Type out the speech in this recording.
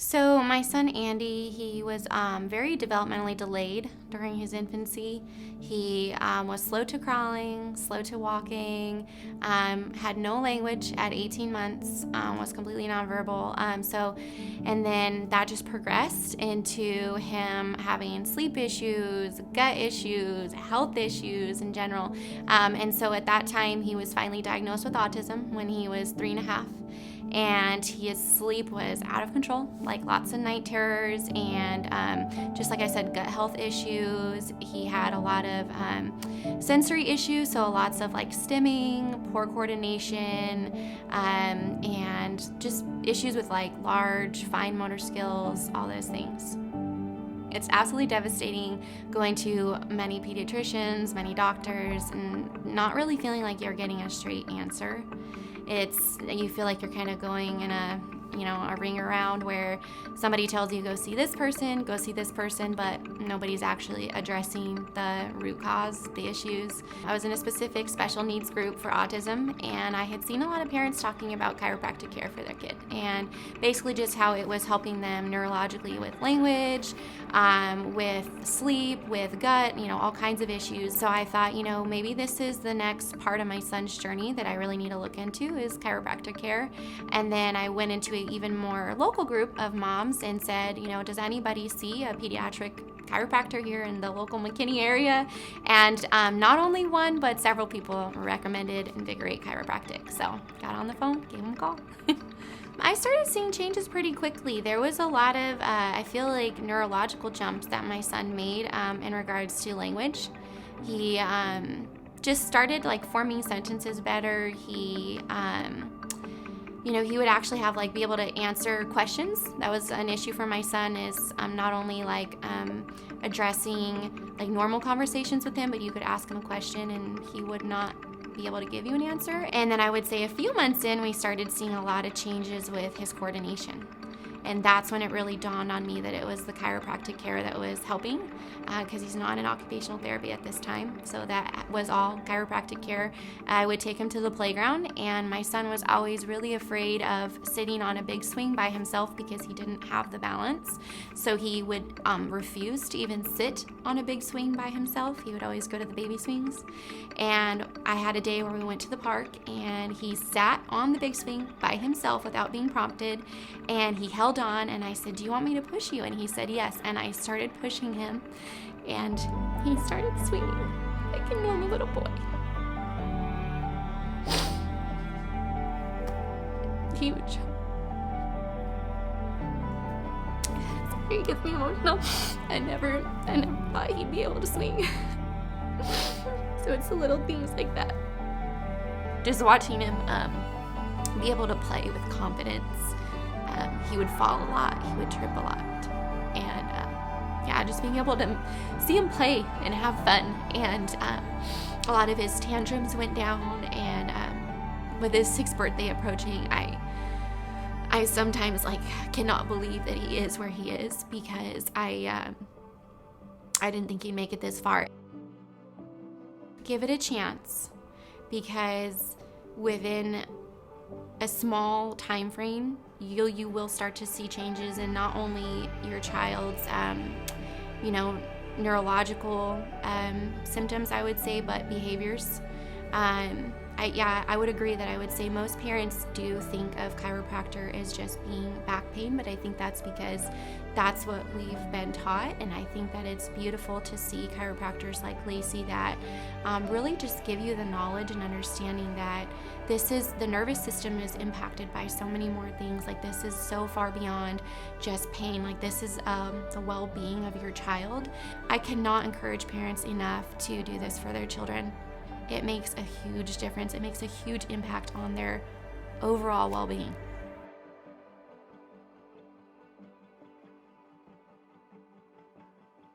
So my son Andy, he was very developmentally delayed during his infancy. He was slow to crawling, slow to walking, had no language at 18 months, was completely nonverbal. And then that just progressed into him having sleep issues, gut issues, health issues in general. And so at that time, he was finally diagnosed with autism when he was 3.5. And his sleep was out of control, like lots of night terrors, and just like I said, gut health issues. He had a lot of sensory issues, so lots of like stimming, poor coordination, and just issues with like large, fine motor skills, all those things. It's absolutely devastating going to many pediatricians, many doctors, and not really feeling like you're getting a straight answer. You feel like you're kind of going in a ring around where somebody tells you go see this person, but nobody's actually addressing the root cause, the issues. I was in a specific special needs group for autism, and I had seen a lot of parents talking about chiropractic care for their kid, and basically just how it was helping them neurologically with language, with sleep, with gut, all kinds of issues. So I thought, maybe this is the next part of my son's journey that I really need to look into is chiropractic care. And then I went into an even more local group of moms and said, does anybody see a pediatric chiropractor here in the local McKinney area? And not only one, but several people recommended Invigorate Chiropractic. So got on the phone, gave them a call. I started seeing changes pretty quickly. There was a lot of, I feel like, neurological jumps that my son made in regards to language. He just started like forming sentences better. He he would actually have be able to answer questions. That was an issue for my son, is not only addressing normal conversations with him, but you could ask him a question and he would not be able to give you an answer. And then I would say a few months in, we started seeing a lot of changes with his coordination. And that's when it really dawned on me that it was the chiropractic care that was helping, because he's not in occupational therapy at this time. So that was all chiropractic care. I would take him to the playground, and my son was always really afraid of sitting on a big swing by himself because he didn't have the balance. So he would refuse to even sit on a big swing by himself. He would always go to the baby swings. And I had a day where we went to the park, and he sat on the big swing by himself without being prompted, and he held on, and I said, do you want me to push you? And he said yes, and I started pushing him, and he started swinging like a normal little boy. Huge. Sorry, it gets me emotional. I never thought he'd be able to swing. So it's the little things like that. Just watching him be able to play with confidence. He would fall a lot, he would trip a lot, and just being able to see him play and have fun, and a lot of his tantrums went down, and with his 6th birthday approaching, I sometimes cannot believe that he is where he is, because I didn't think he'd make it this far. Give it a chance, because within a small time frame, you will start to see changes in not only your child's neurological symptoms, I would say, but behaviors. I would agree that I would say most parents do think of chiropractor as just being back pain, but I think that's because that's what we've been taught, and I think that it's beautiful to see chiropractors like Lacey that really just give you the knowledge and understanding that the nervous system is impacted by so many more things. This is so far beyond just pain. This is the well-being of your child. I cannot encourage parents enough to do this for their children. It makes a huge difference. It makes a huge impact on their overall well-being.